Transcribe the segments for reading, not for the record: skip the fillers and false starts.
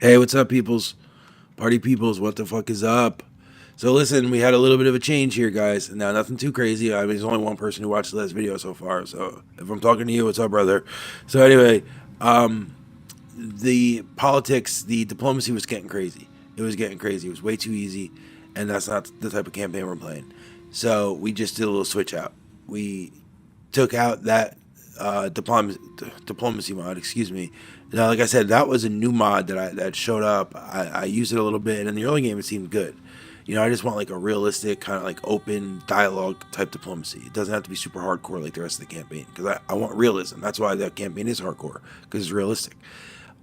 Hey, what's up, peoples? Party peoples, what the fuck is up? So listen, we had a little bit of a change here, guys. Now, nothing too crazy. I mean, there's only one person who watched the last video so far. So if I'm talking to you, what's up, brother? So anyway, the politics, the diplomacy was getting crazy. It was getting crazy. It was way too easy, and that's not the type of campaign we're playing. So we just did a little switch out. We took out that diplomacy mod, excuse me. Now, like I said, that was a new mod that showed up. I used it a little bit, and in the early game, it seemed good. You know, I just want like a realistic, kind of like open dialogue type diplomacy. It doesn't have to be super hardcore like the rest of the campaign, because I want realism. That's why that campaign is hardcore, because it's realistic.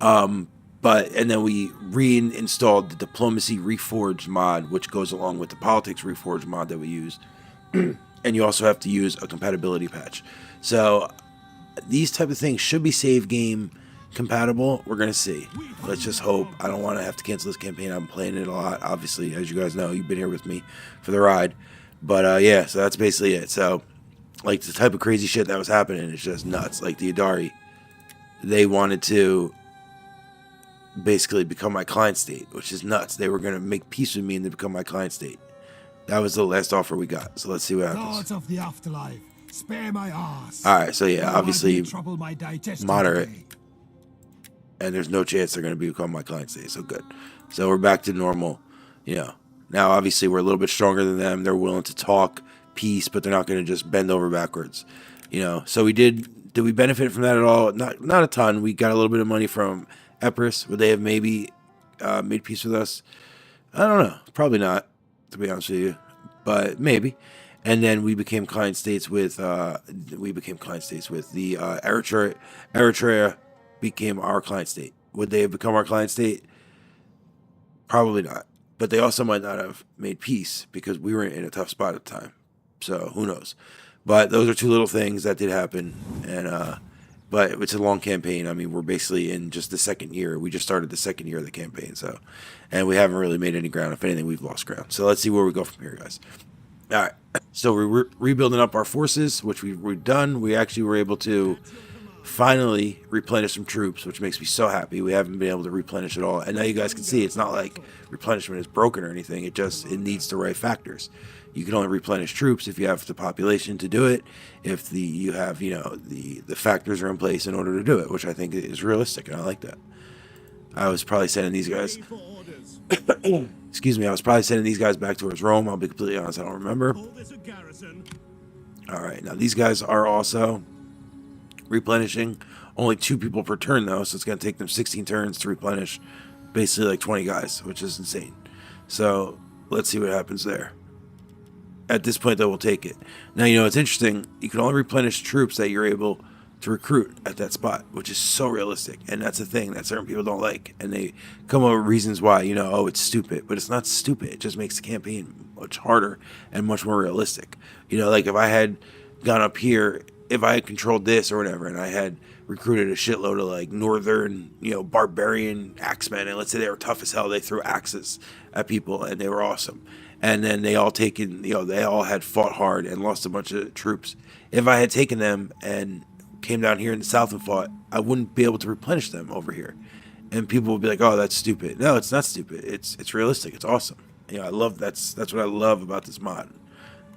And then we reinstalled the diplomacy reforged mod, which goes along with the politics reforged mod that we used. And you also have to use a compatibility patch. So these type of things should be save game compatible. We're gonna see. Let's just hope. I don't want to have to cancel this campaign. I'm playing it a lot, obviously, as you guys know. You've been here with me for the ride. But yeah, so that's basically it. So like the type of crazy shit that was happening is just nuts. Like the Adari, they wanted to basically become my client state, which is nuts. They were gonna make peace with me and then become my client state. That was the last offer we got. So let's see what happens. Lords of the afterlife, spare my ass. All right, so yeah, obviously my moderate. And there's no chance they're going to become my client state. So good. So we're back to normal. You know, now obviously we're a little bit stronger than them. They're willing to talk peace, but they're not going to just bend over backwards. You know, so did we benefit from that at all? Not a ton. We got a little bit of money from Epirus. Would they have maybe made peace with us? I don't know. Probably not, to be honest with you, but maybe. And then we became client states with the Eritrea became our client state. Would they have become our client state? Probably not. But they also might not have made peace because we were in a tough spot at the time. So who knows? But those are two little things that did happen. And but it's a long campaign. I mean, we're basically in just the second year. We just started the second year of the campaign. So, and we haven't really made any ground. If anything, we've lost ground. So let's see where we go from here, guys. All right. So we're rebuilding up our forces, which we've done. We actually were able to finally replenish some troops, which makes me so happy. We haven't been able to replenish at all, and now you guys can see it's not like replenishment is broken or anything. It needs the right factors. You can only replenish troops if you have the population to do it, if you have the factors are in place in order to do it, which I think is realistic, and I like that. I was probably sending these guys excuse me, I was probably sending these guys back towards Rome. I'll be completely honest, I don't remember. All right, now these guys are also replenishing. Only 2 people per turn though, so it's going to take them 16 turns to replenish basically like 20 guys, which is insane. So let's see what happens there. At this point though, we'll take it. Now, it's interesting, you can only replenish troops that you're able to recruit at that spot, which is so realistic, and that's a thing that certain people don't like, and they come up with reasons why, oh, it's stupid, but it's not stupid. It just makes the campaign much harder and much more realistic. Like if I had gone up here, if I had controlled this or whatever, and I had recruited a shitload of like northern, barbarian axemen, and let's say they were tough as hell, they threw axes at people and they were awesome, and then they all had fought hard and lost a bunch of troops. If I had taken them and came down here in the south and fought, I wouldn't be able to replenish them over here, and people would be like, "Oh, that's stupid." No, it's not stupid. It's realistic. It's awesome. I love that's what I love about this mod.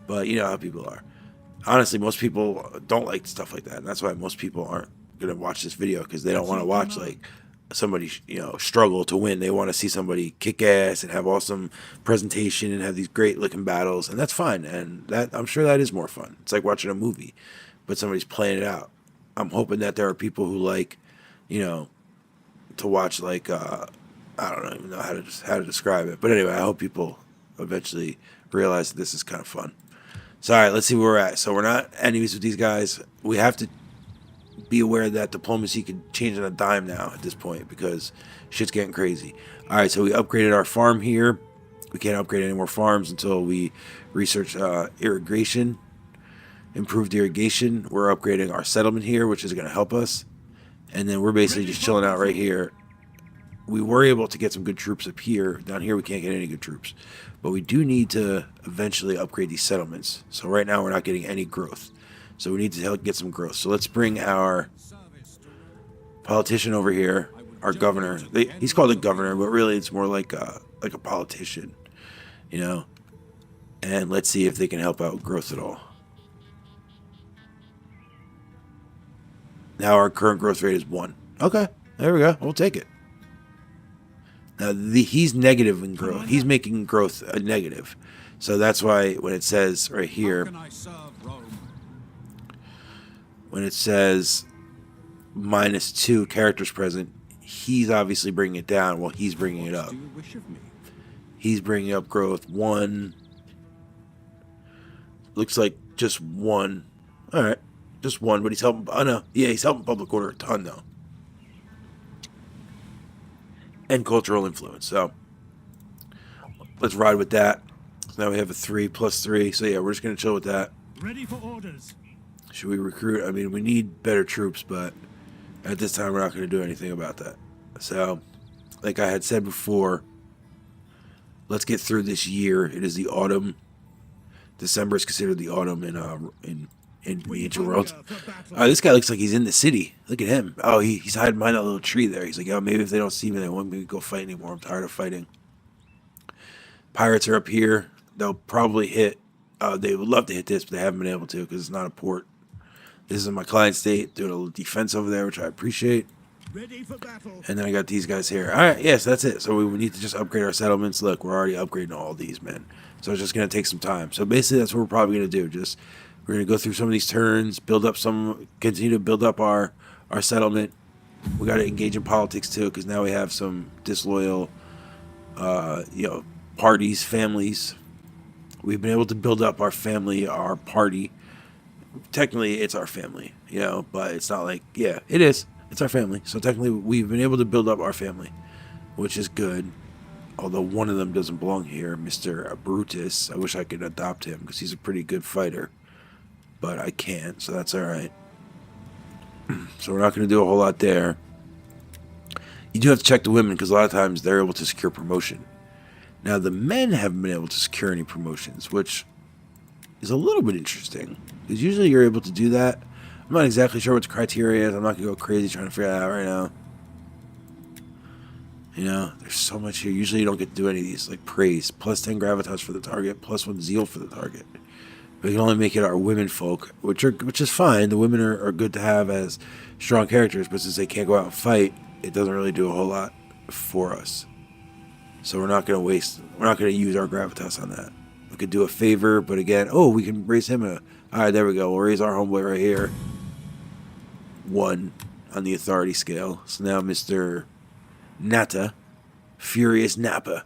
But you know how people are. Honestly, most people don't like stuff like that, and that's why most people aren't gonna watch this video, because they don't want to watch like somebody struggle to win. They want to see somebody kick ass and have awesome presentation and have these great looking battles, and that's fine. And that, I'm sure that is more fun. It's like watching a movie, but somebody's playing it out. I'm hoping that there are people who like, to watch like I don't even know how to describe it, but anyway, I hope people eventually realize that this is kind of fun. So all right, let's see where we're at. So we're not enemies with these guys. We have to be aware that diplomacy could change on a dime now at this point, because shit's getting crazy. All right, so we upgraded our farm here. We can't upgrade any more farms until we research irrigation. Improved irrigation. We're upgrading our settlement here, which is going to help us. And then we're basically just chilling out right here. We were able to get some good troops up here. Down here we can't get any good troops, but we do need to eventually upgrade these settlements. So right now we're not getting any growth, so we need to get some growth. So let's bring our politician over here, our governor. He's called a governor, but really it's more like a politician, you know. And let's see if they can help out growth at all. Now our current growth rate is 1. Okay, there we go. We'll take it. Now he's negative in growth. He's making growth a negative. So that's why when it says right here, when it says -2 characters present, he's obviously bringing it down while he's bringing it up. He's bringing up growth 1. Looks like just 1. All right, just 1, but he's helping. Oh no, yeah, he's helping public order a ton though, and cultural influence. So let's ride with that. So now we have a 3 + 3. So yeah, we're just gonna chill with that. Ready for orders. Should we recruit? I mean, we need better troops, but at this time we're not going to do anything about that. So, like I had said before, let's get through this year. It is the autumn. December is considered the autumn in the ancient world. This guy looks like he's in the city. Look at him. Oh, he's hiding behind that little tree there. He's like, oh, maybe if they don't see me, they won't me to go fight anymore. I'm tired of fighting. Pirates are up here. They'll probably hit. They would love to hit this, but they haven't been able to because it's not a port. This is my client state, doing a little defense over there, which I appreciate. Ready for battle. And then I got these guys here. All right, yes, that's it. So we need to just upgrade our settlements. Look, we're already upgrading all these, man. So it's just going to take some time. So basically, that's what we're probably going to do. We're going to go through some of these turns, continue to build up our settlement. We got to engage in politics too, because now we have some disloyal, parties, families. We've been able to build up our family, our party. Technically, it's our family, but it's not like, yeah, it is. It's our family. So technically, we've been able to build up our family, which is good. Although one of them doesn't belong here, Mr. Brutus. I wish I could adopt him because he's a pretty good fighter. But I can't, so that's all right. So we're not going to do a whole lot there. You do have to check the women because a lot of times they're able to secure promotion. Now, the men haven't been able to secure any promotions, which is a little bit interesting. Because usually you're able to do that. I'm not exactly sure what the criteria is. I'm not going to go crazy trying to figure that out right now. There's so much here. Usually you don't get to do any of these, like praise. +10 gravitas for the target, +1 zeal for the target. We can only make it our women folk, which is fine. The women are good to have as strong characters, but since they can't go out and fight, it doesn't really do a whole lot for us. So we're not going to use our gravitas on that. We could do a favor, but again, we can raise him all right, there we go. We'll raise our homeboy right here. 1 on the authority scale. So now Mr. Nata, Furious Nata,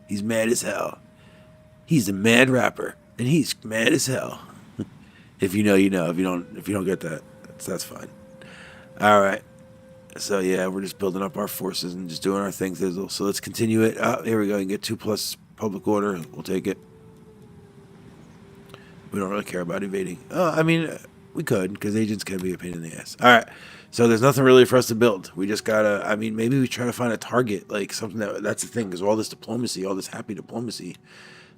he's mad as hell. He's a mad rapper, and he's mad as hell. If you know, you know. If you don't get that, that's fine. All right. So yeah, we're just building up our forces and just doing our thing. So let's continue it. Here we go. You can get 2+ public order. We'll take it. We don't really care about evading. We could, because agents can be a pain in the ass. All right. So there's nothing really for us to build. We just gotta. Maybe we try to find a target, like something that's the thing. Because all this diplomacy, all this happy diplomacy.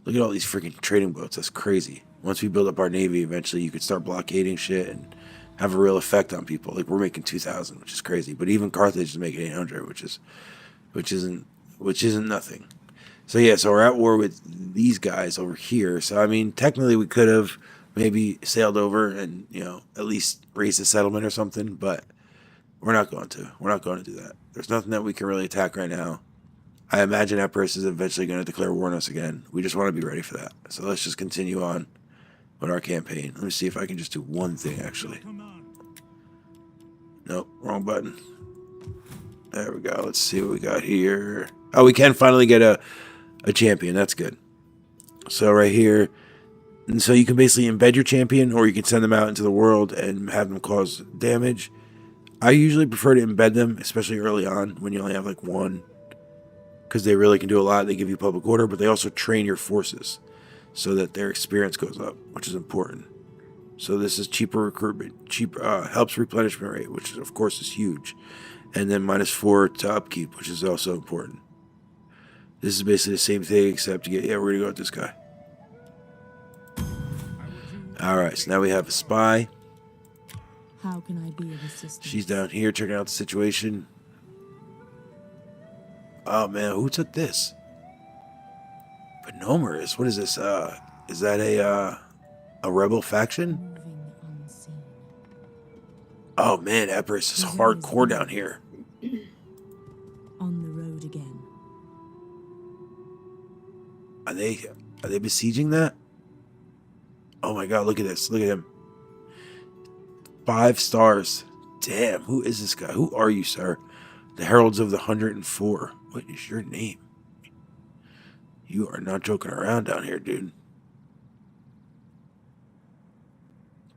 Look at all these freaking trading boats. That's crazy. Once we build up our navy, eventually you could start blockading shit and have a real effect on people. Like we're making 2,000, which is crazy. But even Carthage is making 800, which isn't nothing. So yeah, so we're at war with these guys over here. So technically we could have maybe sailed over and at least raised a settlement or something, but we're not going to. We're not going to do that. There's nothing that we can really attack right now. I imagine Empress is eventually going to declare war on us again. We just want to be ready for that. So let's just continue on with our campaign. Let me see if I can just do one thing, actually. Nope, wrong button. There we go. Let's see what we got here. Oh, we can finally get a champion. That's good. So right here. And so you can basically embed your champion, or you can send them out into the world and have them cause damage. I usually prefer to embed them, especially early on when you only have like 1. Because they really can do a lot. They give you public order, but they also train your forces so that their experience goes up, which is important. So this is cheaper recruitment, helps replenishment rate, which of course is huge. And then -4 to upkeep, which is also important. This is basically the same thing, except we're going to go with this guy. All right, so now we have a spy. How can I be of assistance? She's down here checking out the situation. Oh man, who took this? Penomerus. What is this? Is that a rebel faction? Moving unseen. Oh man, Epirus is hardcore down here. On the road again. Are they besieging that? Oh my god, look at this. Look at him. 5 stars. Damn, who is this guy? Who are you, sir? The Heralds of the 104. What is your name? You are not joking around down here, dude.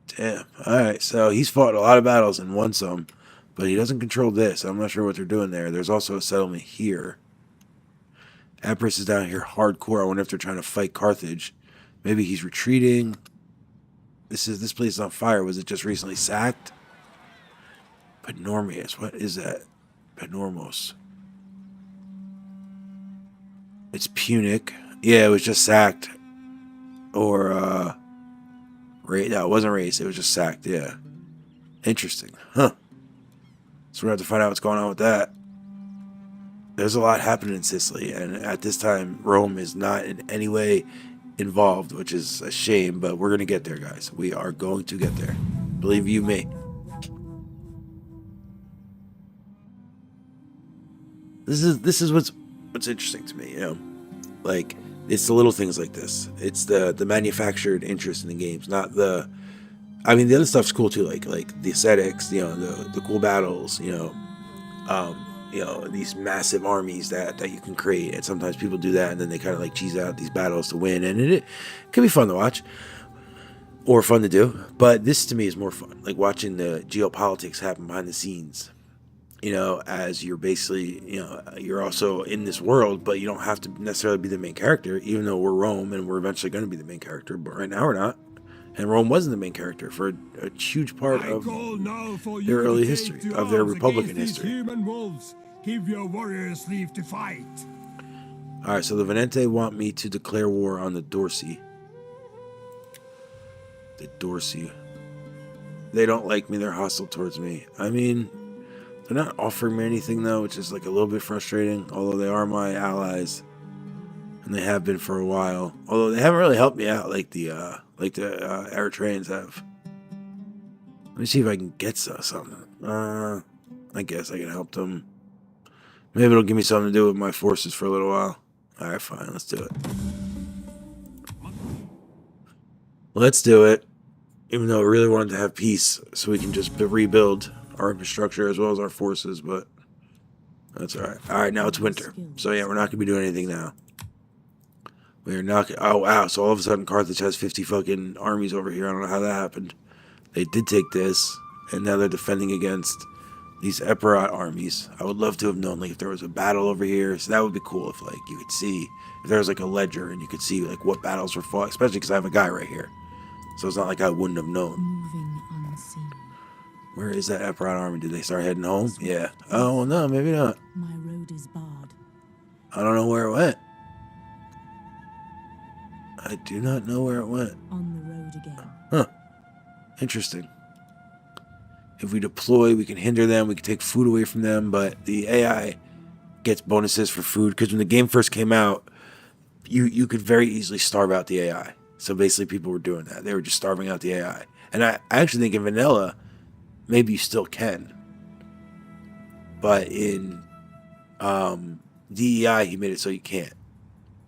Damn. Alright, so he's fought a lot of battles and won some, but he doesn't control this. I'm not sure what they're doing there. There's also a settlement here. Epirus is down here hardcore. I wonder if they're trying to fight Carthage. Maybe he's retreating. This place is on fire. Was it just recently sacked? Panormius. What is that? Panormos. It's Punic. Yeah, it was just sacked. Or, no, it wasn't raised. It was just sacked, yeah. Interesting. Huh. So we're going to have to find out what's going on with that. There's a lot happening in Sicily, and at this time, Rome is not in any way involved, which is a shame, but we're going to get there, guys. We are going to get there. Believe you me. This is what's interesting to me, you know? Like, it's the little things like this. It's the manufactured interest in the games, not the... I mean, the other stuff's cool, too, like the aesthetics, you know, the cool battles, you know, these massive armies that you can create, and sometimes people do that, and then they kind of like cheese out these battles to win, and it can be fun to watch, or fun to do, but this to me is more fun, like watching the geopolitics happen behind the scenes, you know, as you're basically, you know, you're also in this world, but you don't have to necessarily be the main character, even though we're Rome, and we're eventually going to be the main character, but right now we're not. And Rome wasn't the main character for a huge part of their early history, of their Republican history. Human wolves. Give your warriors leave to fight. Alright, so the Venente want me to declare war on the Dorsi. The Dorsi. They don't like me, they're hostile towards me. I mean, they're not offering me anything though, which is like a little bit frustrating, although they are my allies. And they have been for a while. Although they haven't really helped me out like the Eritreans have. Let me see if I can get something. I guess I can help them. Maybe it'll give me something to do with my forces for a little while. Alright, fine, let's do it. Let's do it. Even though I really wanted to have peace, so we can just rebuild our infrastructure as well as our forces, but that's alright. Alright, now it's winter. So yeah, we're not going to be doing anything now. We're not... Oh, wow. So all of a sudden, Carthage has 50 fucking armies over here. I don't know how that happened. They did take this, and now they're defending against these Epirot armies. I would love to have known, like, if there was a battle over here. So that would be cool if, like, you could see... If there was, like, a ledger, and you could see, like, what battles were fought. Especially because I have a guy right here. So it's not like I wouldn't have known. Moving unseen. Where is that Epirot army? Did they start heading home? Yeah. Oh, well, no, maybe not. My road is barred. I don't know where it went. I do not know where it went. On the road again. Huh. Interesting. If we deploy, we can hinder them. We can take food away from them. But the AI gets bonuses for food. Because when the game first came out, you could very easily starve out the AI. So basically people were doing that. They were just starving out the AI. And I actually think in vanilla, maybe you still can. But in DEI, he made it so you can't.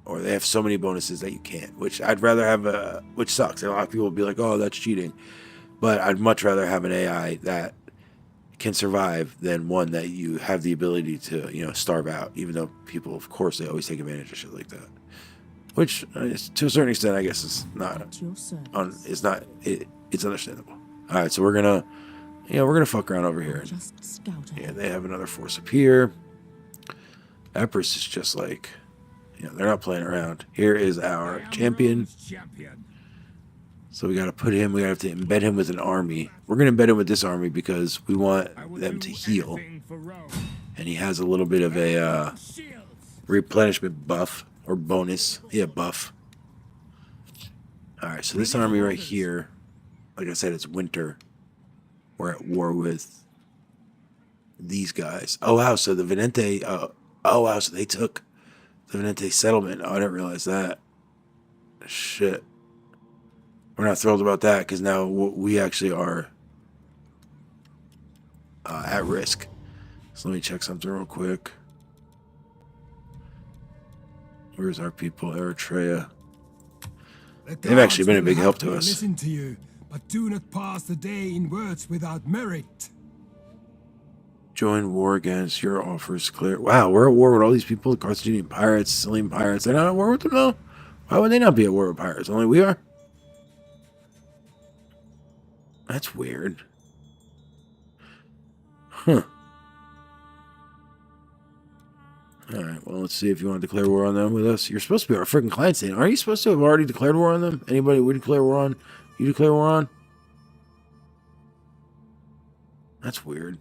Or they have so many bonuses that you can't, which I'd rather have which sucks. A lot of people will be like, oh, that's cheating. But I'd much rather have an AI that can survive than one that you have the ability to, you know, starve out, even though people, of course, they always take advantage of shit like that. Which, to a certain extent, I guess is not, it's understandable. All right, so we're gonna fuck around over here. Just scout ahead. Yeah, they have another force up here. Epirus is just like, you know, they're not playing around. Here is our champion. So we got to put him, we have to embed him with an army. We're going to embed him with this army because we want them to heal. And he has a little bit of a replenishment buff or bonus. Yeah, buff. Alright, so this army right here, like I said, it's winter. We're at war with these guys. Oh, wow, so the Venente, Oh, wow, so they took the Venente settlement. Oh, I didn't realize that. Shit. We're not thrilled about that, because now we actually are at risk. So let me check something real quick. Where's our people? Eritrea. They've actually been a big help to us. Listen to you, but do not pass the day in words without merit. Join war against your offers clear. Wow, we're at war with all these people. The Carthaginian pirates, Sicilian pirates. They're not at war with them, though? Why would they not be at war with pirates? Only we are? That's weird. Huh. Alright, well, let's see if you want to declare war on them with us. You're supposed to be our freaking client state. Aren't you supposed to have already declared war on them? Anybody we declare war on? You declare war on? That's weird.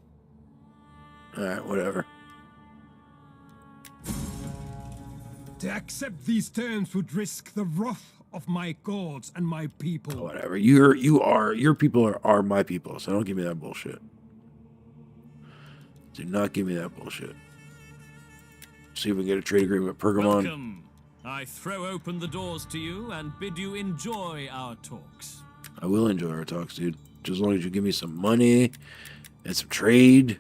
Alright, whatever. To accept these terms would risk the wrath of my gods and my people. Whatever. Your people are my people, so don't give me that bullshit. Do not give me that bullshit. See if we can get a trade agreement with Pergamon. Welcome. I throw open the doors to you and bid you enjoy our talks. I will enjoy our talks, dude. Just as long as you give me some money and some trade.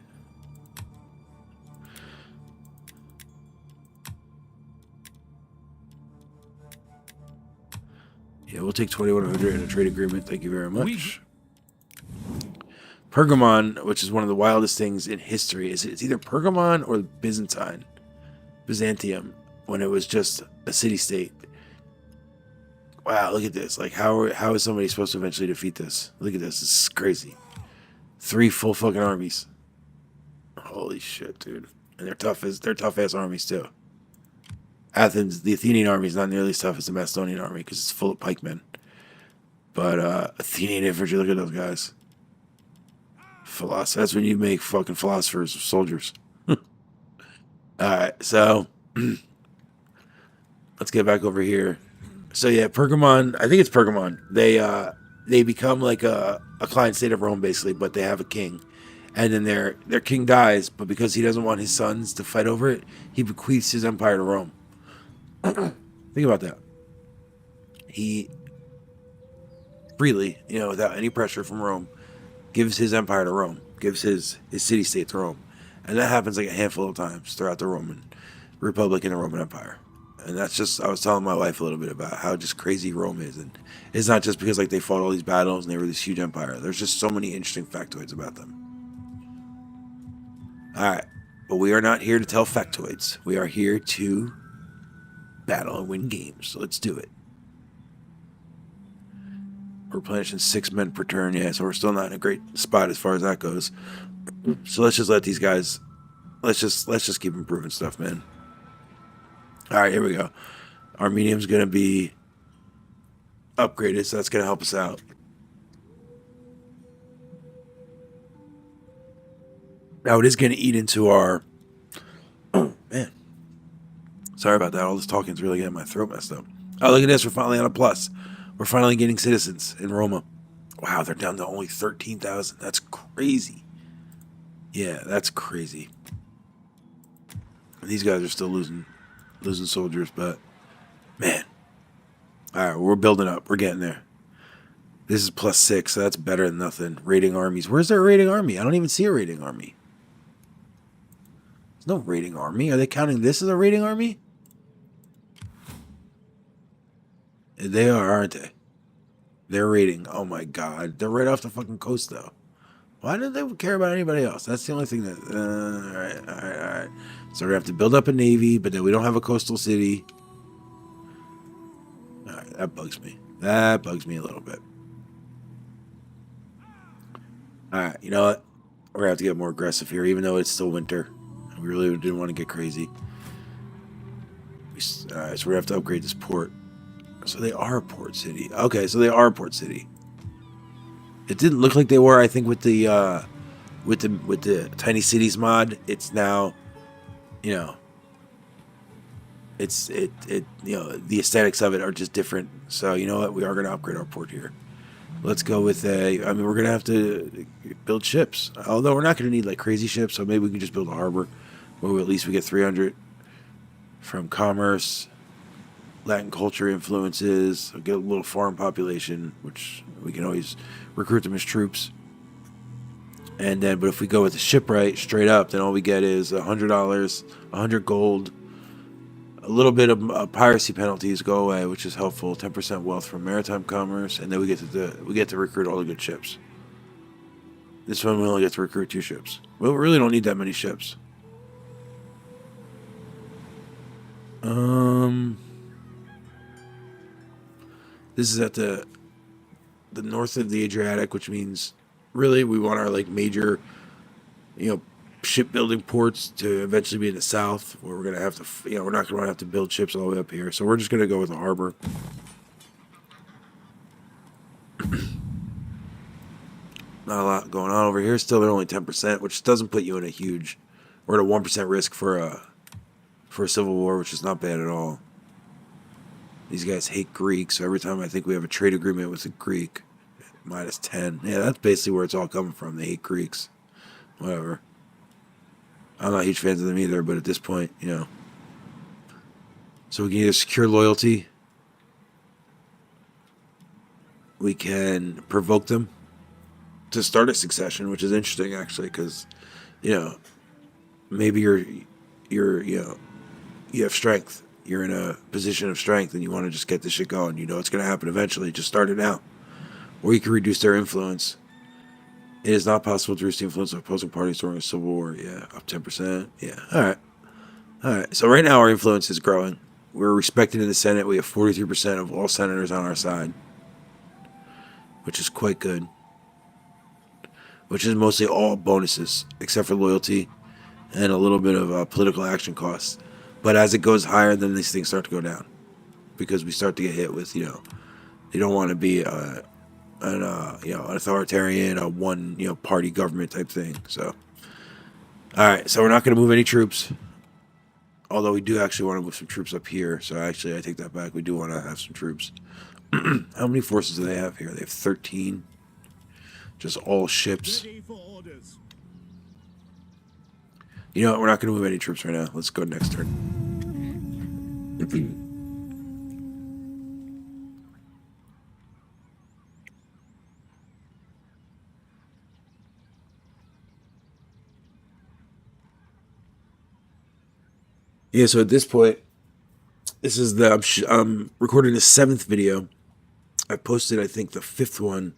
Yeah, we'll take 2,100 in a trade agreement. Thank you very much. Pergamon, which is one of the wildest things in history, it's either Pergamon or Byzantium, when it was just a city-state. Wow, look at this. Like, how is somebody supposed to eventually defeat this? Look at this. This is crazy. 3 full fucking armies. Holy shit, dude. And they're tough-ass armies, too. Athens, the Athenian army is not nearly as tough as the Macedonian army because it's full of pikemen. But Athenian infantry, look at those guys. That's when you make fucking philosophers of soldiers. Alright, so let's get back over here. So yeah, Pergamon, I think it's Pergamon. They become like a client state of Rome basically, but they have a king. And then their king dies, but because he doesn't want his sons to fight over it, he bequeaths his empire to Rome. Think about that. He freely, without any pressure from Rome, gives his empire to Rome, gives his city-state to Rome. And that happens like a handful of times throughout the Roman Republic and the Roman Empire. And that's just, I was telling my wife a little bit about how just crazy Rome is. And it's not just because like they fought all these battles and they were this huge empire. There's just so many interesting factoids about them. Alright, but we are not here to tell factoids. We are here to battle and win games. So let's do it. We're replenishing 6 men per turn. Yeah, so we're still not in a great spot as far as that goes. So let's just let these guys, let's just keep improving stuff, man. All right, here we go. Our medium's going to be upgraded, so that's going to help us out. Now, it is going to eat into our... Oh, man. Sorry about that. All this talking is really getting my throat messed up. Oh, look at this. We're finally on a plus. We're finally getting citizens in Roma. Wow, they're down to only 13,000. That's crazy. Yeah, that's crazy. These guys are still losing soldiers, but man. Alright, we're building up. We're getting there. This is +6, so that's better than nothing. Raiding armies. Where's their raiding army? I don't even see a raiding army. There's no raiding army. Are they counting this as a raiding army? They are, aren't they? They're raiding. Oh my god. They're right off the fucking coast, though. Why do they care about anybody else? That's the only thing that... Alright. So we have to build up a navy, but then we don't have a coastal city. Alright, that bugs me. That bugs me a little bit. Alright, you know what? We're going to have to get more aggressive here, even though it's still winter. We really didn't want to get crazy. Alright, so we have to upgrade this port. So they are a port city. Okay, so they are a port city. It didn't look like they were. I think with the tiny cities mod, it's now, it's the aesthetics of it are just different. So you know what? We are going to upgrade our port here. Let's go with we're going to have to build ships. Although we're not going to need like crazy ships, so maybe we can just build a harbor, where at least we get 300. from commerce, Latin culture influences. We'll get a little foreign population, which we can always recruit them as troops. And then, but if we go with the shipwright straight up, then all we get is $100, 100 gold. A little bit of piracy penalties go away, which is helpful. 10% wealth from maritime commerce, and then we get to recruit all the good ships. This one we only get to recruit 2 ships. Well, we really don't need that many ships. This is at the north of the Adriatic, which means really we want our like major, shipbuilding ports to eventually be in the south, where we're gonna have to, we're not gonna have to build ships all the way up here. So we're just gonna go with a harbor. Not a lot going on over here. Still, they're only 10%, which doesn't put you in a huge, or at a 1% risk for a civil war, which is not bad at all. These guys hate Greeks, so every time I think we have a trade agreement with a Greek, -10. Yeah, that's basically where it's all coming from. They hate Greeks. Whatever. I'm not huge fans of them either, but at this point, So we can either secure loyalty, we can provoke them to start a succession, which is interesting actually, because maybe you have strength, you're in a position of strength, and you want to just get this shit going. It's going to happen eventually. Just start it now, or you can reduce their influence. It is not possible to reduce the influence of opposing parties during a civil war. Yeah, up 10%. Yeah, all right. So right now our influence is growing. We're respected in the Senate. We have 43% of all senators on our side, which is quite good. Which is mostly all bonuses, except for loyalty and a little bit of political action costs. But as it goes higher, then these things start to go down, because we start to get hit with, you don't want to be an authoritarian, a one party government type thing. So, all right, so we're not going to move any troops, although we do actually want to move some troops up here. So actually, I take that back. We do want to have some troops. How many forces do they have here? They have 13. Just all ships. You know what? We're not going to move any troops right now. Let's go next turn. Yeah, so at this point, this is I'm recording the 7th video. I posted, I think, the 5th one,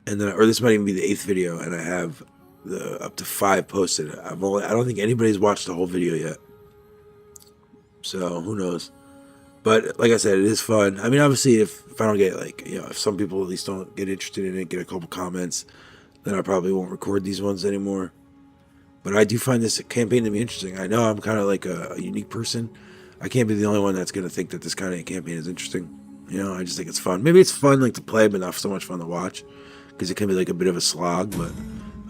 and then, or this might even be the 8th video, and I have the up to 5 posted. I don't think anybody's watched the whole video yet, so who knows. But like I said, it is fun. I mean, obviously, if I don't get if some people at least don't get interested in it, get a couple comments, then I probably won't record these ones anymore. But I do find this campaign to be interesting. I know I'm kind of like a unique person. I can't be the only one that's going to think that this kind of campaign is interesting. I just think it's fun. Maybe it's fun to play, but not so much fun to watch, because it can be like a bit of a slog. But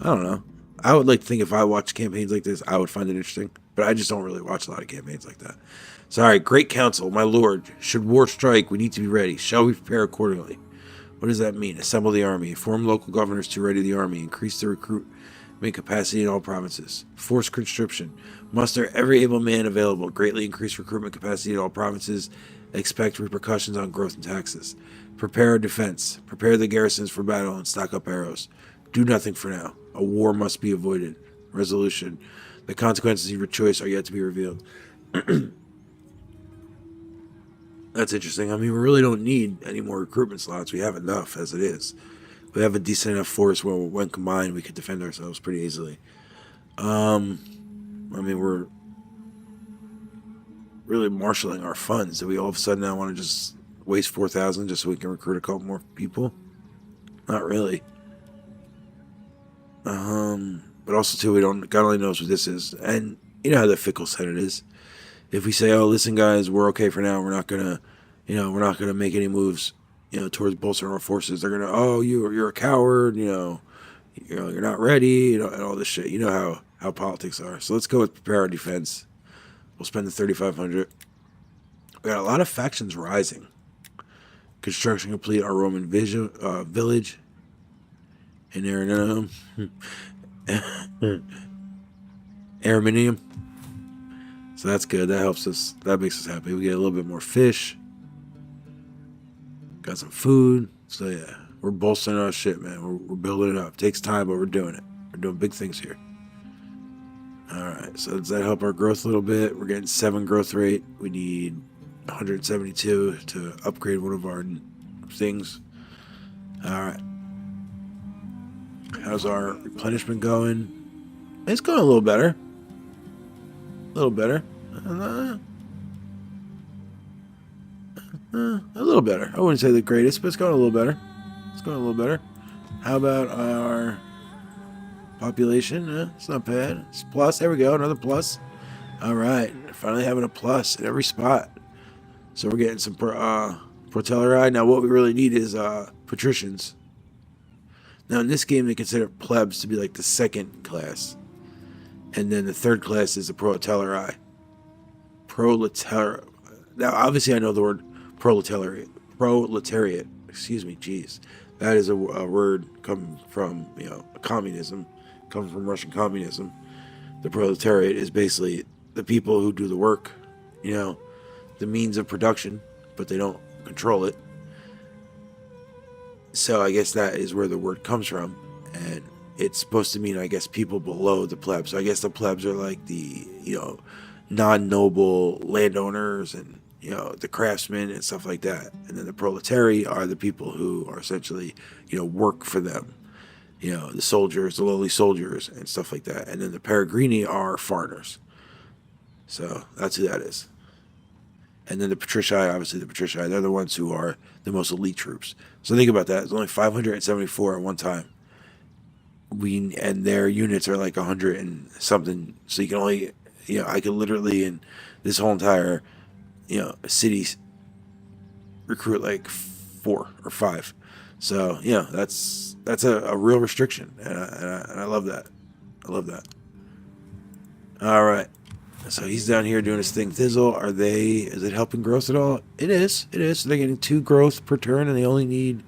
I don't know. I would like to think if I watched campaigns like this, I would find it interesting. But I just don't really watch a lot of campaigns like that. So, all right, great counsel, my lord. Should war strike, we need to be ready. Shall we prepare accordingly? What does that mean? Assemble the army. Form local governors to ready the army. Increase the recruitment capacity in all provinces. Force conscription. Muster every able man available. Greatly increase recruitment capacity in all provinces. Expect repercussions on growth and taxes. Prepare a defense. Prepare the garrisons for battle and stock up arrows. Do nothing for now. A war must be avoided. Resolution. The consequences of your choice are yet to be revealed. That's interesting. I mean, we really don't need any more recruitment slots. We have enough as it is. We have a decent enough force where, when combined, we could defend ourselves pretty easily. I mean, we're really marshaling our funds. Do we all of a sudden now want to just waste 4,000 just so we can recruit a couple more people? Not really. But also too, God only knows what this is, and you know how the fickle Senate is. If we say, "Oh, listen, guys, we're okay for now. We're not gonna make any moves, towards bolstering our forces," they're gonna, "Oh, you're a coward. You're not ready. And all this shit. You know how politics are." So let's go with prepare our defense. We'll spend the 3,500. We got a lot of factions rising. Construction complete our Roman village in Araminium. So that's good. That helps us. That makes us happy. We get a little bit more fish. Got some food. So yeah, we're bolstering our shit, man. We're building it up. It takes time, but we're doing it. We're doing big things here. Alright, so does that help our growth a little bit? We're getting 7 growth rate. We need 172 to upgrade one of our things. Alright. How's our replenishment going? It's going a little better. A little better. A little better. I wouldn't say the greatest, but it's going a little better. It's going a little better. How about our population? It's not bad. It's plus. There we go. Another plus. Alright. Finally having a plus in every spot. So we're getting some protelleri. Now what we really need is patricians. Now in this game they consider plebs to be like the second class. And then the third class is the proletari. Now obviously I know the word proletariat. Excuse me, jeez. That is a word coming from, communism. Coming from Russian communism. The proletariat is basically the people who do the work, the means of production, but they don't control it. So I guess that is where the word comes from. And it's supposed to mean, I guess, people below the plebs. So I guess the plebs are like the, non-noble landowners and, the craftsmen and stuff like that. And then the proletari are the people who are essentially, work for them. The soldiers, the lowly soldiers and stuff like that. And then the peregrini are foreigners. So that's who that is. And then the patrici, obviously the patrici, they're the ones who are the most elite troops. So think about that. There's only 574 at one time. And their units are like 100 and something. So you can only, I can literally in this whole entire, city recruit like 4 or 5. So that's a real restriction, and I love that. I love that. All right, so he's down here doing his thing. Thizzle, is it helping growth at all? It is. So they're getting 2 growth per turn, and they only need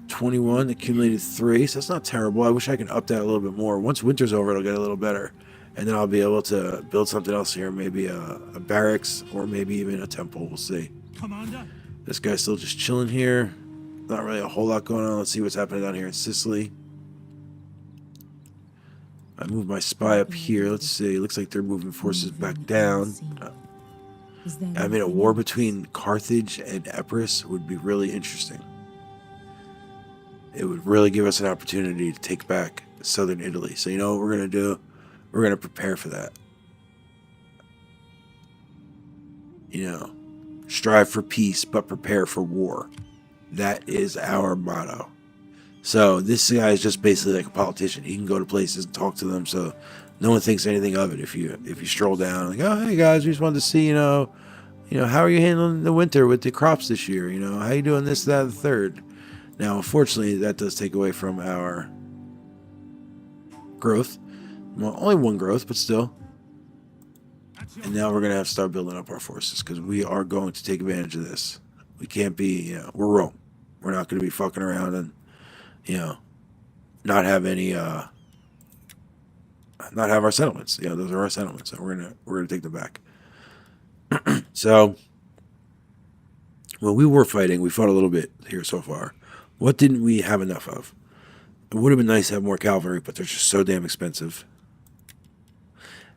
21 accumulated 3. So that's not terrible. I wish I could up that a little bit more. Once winter's over, it'll get a little better, and then I'll be able to build something else here. Maybe a barracks or maybe even a temple. We'll see. Commander. This guy's still just chilling here. Not really a whole lot going on. Let's see what's happening down here in Sicily. I moved my spy up here. Let's see. Looks like they're moving forces back down. I mean, a war between Carthage and Epirus would be really interesting. It would really give us an opportunity to take back southern Italy. So you know what we're going to do? We're going to prepare for that. Strive for peace, but prepare for war. That is our motto. So this guy is just basically like a politician. He can go to places and talk to them, so no one thinks anything of it. If you stroll down, like, oh hey guys, we just wanted to see, how are you handling the winter with the crops this year? How you doing this, that, and the third. Now, unfortunately, that does take away from our growth. Well, only 1 growth, but still. And now we're gonna have to start building up our forces because we are going to take advantage of this. We can't be, we're Rome. We're not going to be fucking around and, not have any, not have our settlements. Those are our settlements, and we're gonna take them back. So, when we were fighting, we fought a little bit here so far. What didn't we have enough of? It would have been nice to have more cavalry, but they're just so damn expensive.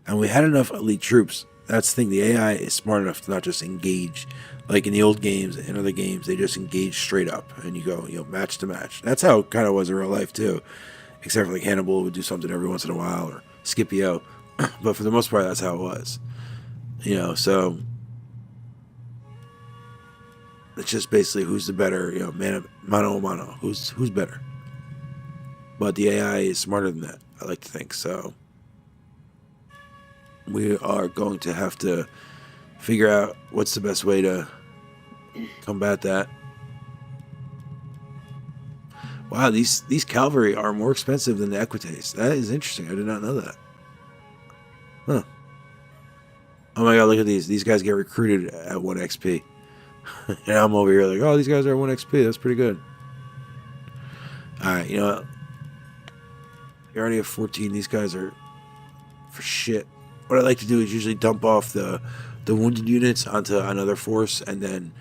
And we had enough elite troops. That's the thing. The AI is smart enough to not just engage. Like in the old games and other games, they just engage straight up. And you go, match to match. That's how it kind of was in real life, too. Except for like Hannibal would do something every once in a while. Or Scipio. But for the most part, that's how it was. So... it's just basically who's the better, mano a mano. Who's better? But the AI is smarter than that, I like to think. So we are going to have to figure out what's the best way to combat that. Wow, these cavalry are more expensive than the equites. That is interesting. I did not know that. Huh. Oh my god, look at these. These guys get recruited at 1 XP. And I'm over here like, oh, these guys are 1 XP. That's pretty good. Alright, you know what? You already have 14. These guys are for shit. what I like to do is usually dump off the wounded units onto another force and then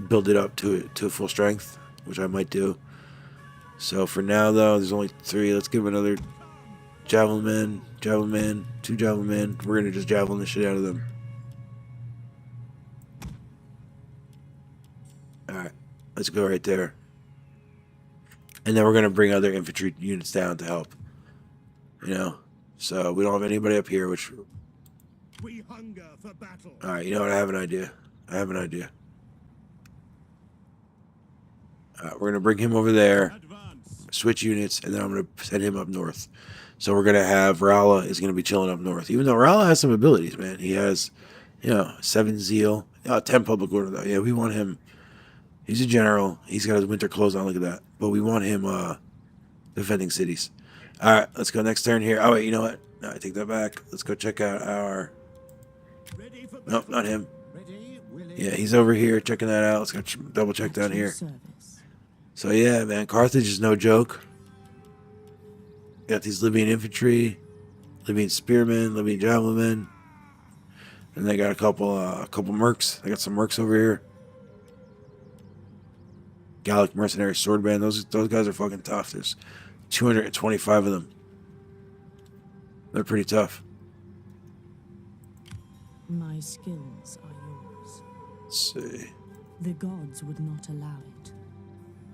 build it up to full strength, which I might do. So for now, though, there's only 3. Let's give him another javelin man, 2 javelin men. We're gonna just javelin the shit out of them. All right, let's go right there. And then we're gonna bring other infantry units down to help. You know, so we don't have anybody up here, which. We hunger for battle. All right, you know what? I have an idea. All right, we're gonna bring him over there, switch units, and then I'm gonna send him up north. So we're gonna have Rala is gonna be chilling up north, even though Rala has some abilities, man. He has, 7 zeal, 10 public order though. Yeah, we want him. He's a general. He's got his winter clothes on. Look at that. But we want him defending cities. All right, let's go next turn here. Oh wait, you know what? No, I take that back. Let's go check out our. Nope, not him. Yeah, he's over here checking that out. Let's go double check down here. So yeah, man, Carthage is no joke. Got these Libyan infantry, Libyan spearmen, Libyan javelin men, and they got a couple mercs. They got some mercs over here. Gallic mercenary sword band. Those guys are fucking tough. There's 225 of them. They're pretty tough. My skills are yours. Let's see. The gods would not allow it.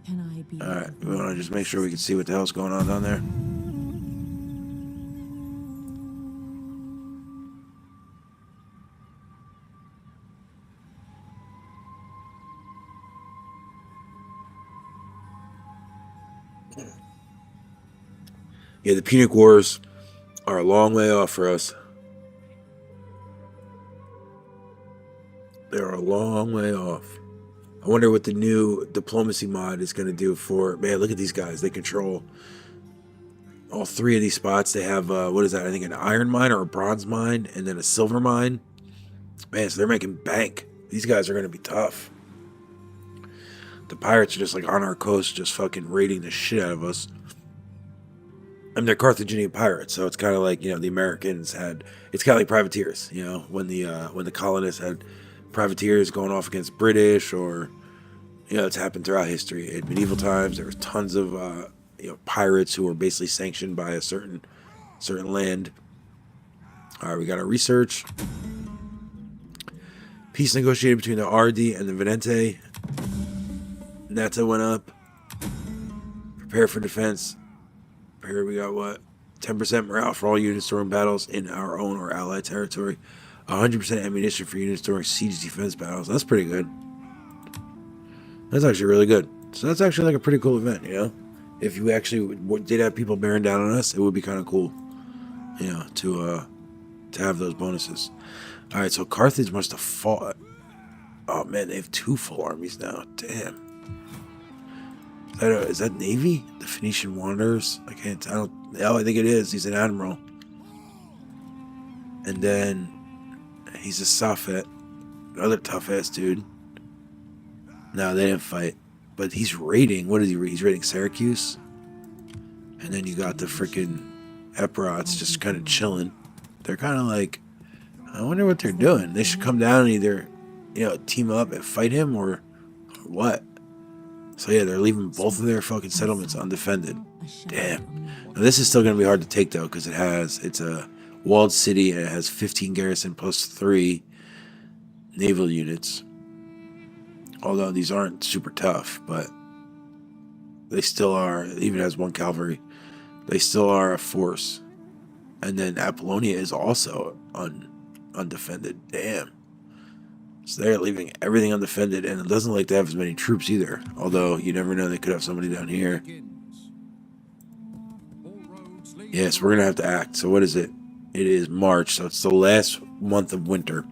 Can I be? All right, we want to just make sure we can see what the hell's going on down there. Yeah, the Punic Wars are a long way off for us. They're a long way off. I wonder what the new diplomacy mod is going to do for... Man, look at these guys. They control all 3 of these spots. They have, what is that? I think an iron mine or a bronze mine and then a silver mine. Man, so they're making bank. These guys are going to be tough. The pirates are just like on our coast, just fucking raiding the shit out of us. And they're Carthaginian pirates, so it's kind of like, the Americans had... It's kind of like privateers, when the colonists had privateers going off against British, or it's happened throughout history. In medieval times, there was tons of pirates who were basically sanctioned by a certain land. All right, we got our research. Peace negotiated between the Ardi and the Venente. Nata went up. Prepare for defense. Here we got what? 10% morale for all units during battles in our own or allied territory. 100% ammunition for units during siege defense battles. That's pretty good. That's actually really good. So that's actually like a pretty cool event, If you actually did have people bearing down on us, it would be kind of cool, to have those bonuses. All right, so Carthage must have fought. Oh man, they have 2 full armies now. Damn. Is that Navy? The Phoenician Wanderers? I think it is. He's an admiral. And then he's a Safet. Another tough ass dude. No, they didn't fight. But he's raiding. What is he? He's raiding Syracuse. And then you got the freaking Epirots just kind of chilling. They're kind of like, I wonder what they're doing. They should come down and either, team up and fight him or what. So yeah, they're leaving both of their fucking settlements undefended. Damn. Now this is still going to be hard to take though, because it's a walled city and it has 15 garrison plus 3 naval units. Although these aren't super tough, but they still are. It even has 1 cavalry. They still are a force. And then Apollonia is also undefended. Damn. So they're leaving everything undefended, and it doesn't look like they have as many troops either. Although, you never know, they could have somebody down here. Yes, we're going to have to act. So what is it? It is March, so it's the last month of winter.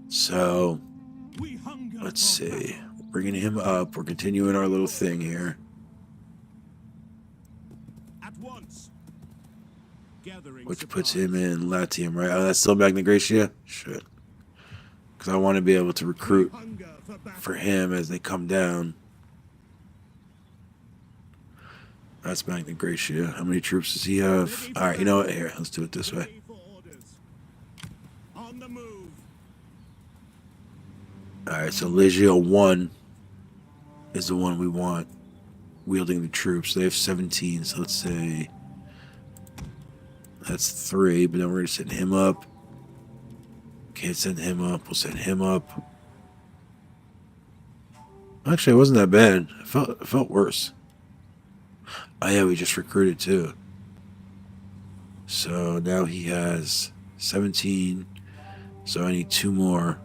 So, let's see. We're bringing him up. We're continuing our little thing here. Which puts him in Latium, right? Oh, that's still Magna Graecia? Shit. Because I want to be able to recruit for him as they come down. That's Magna Graecia. How many troops does he have? Alright, you know what? Here, let's do it this way. on the move. Alright, so Legio 1 is the one we want wielding the troops. They have 17, so let's say that's 3, but then we're going to send him up. Can't send him up. We'll send him up. Actually, it wasn't that bad. It felt worse. Oh yeah, we just recruited too. So now he has 17. So I need 2 more.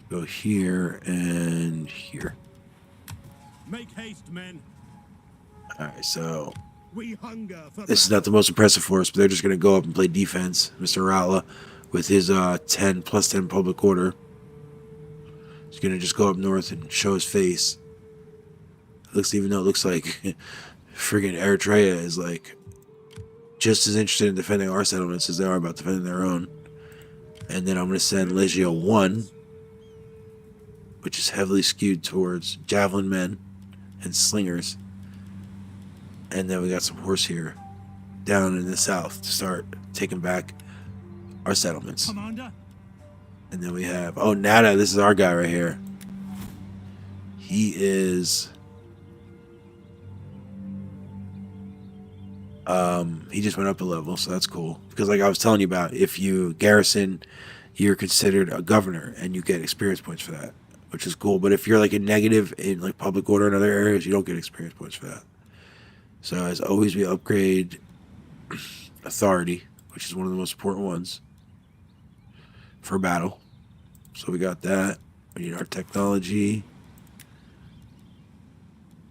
Go here and here. Make haste, men. Alright, so We hunger for this is not the most impressive for us, but they're just going to go up and play defense. Mr. Ralla, with his 10 plus 10 public order, he's going to just go up north and show his face. Even though it looks like friggin' Eritrea is like just as interested in defending our settlements as they are about defending their own. And then I'm going to send Legio 1, which is heavily skewed towards javelin men and slingers. And then we got some horse here down in the south to start taking back our settlements. Commander. And then we have, oh, Nada, this is our guy right here. He is, he just went up a level, so that's cool. Because like I was telling you about, if you garrison, you're considered a governor, and you get experience points for that, which is cool. But if you're like a negative in like public order in other areas, you don't get experience points for that. So as always, we upgrade authority, which is one of the most important ones for battle. So we got that. We need our technology.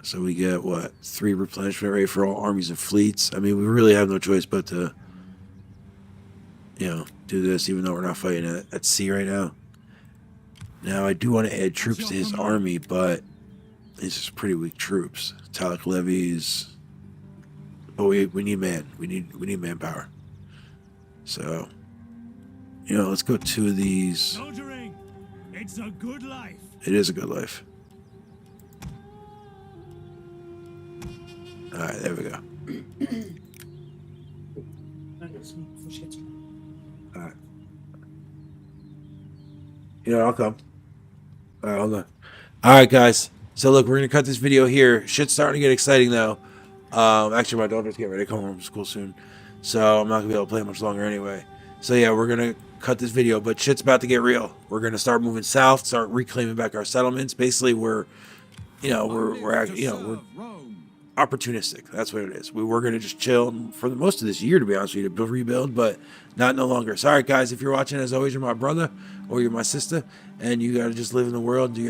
So we get, what, 3 replenishment rate for all armies and fleets. I mean, we really have no choice but to, you know, do this, even though we're not fighting at sea right now. Now, I do want to add troops to his army, but these are pretty weak troops. Italic levies. But we need man. We need manpower. So, you know, let's go 2 of these. Soldiering. It's a good life. It is a good life. Alright, there we go. Alright. You know, I'll come. Alright, hold on. Alright, guys. So, look, we're going to cut this video here. Shit's starting to get exciting, though. Actually, my daughter's getting ready to come home from school soon. So, I'm not going to be able to play much longer anyway. So, yeah, we're going to cut this video. But shit's about to get real. We're going to start moving south, start reclaiming back our settlements. Basically, we're opportunistic. That's what it is. We were going to just chill for the most of this year, to be honest with you, to rebuild, but not no longer. Sorry, guys, if you're watching, as always, you're my brother or you're my sister, and you got to just live in the world, do your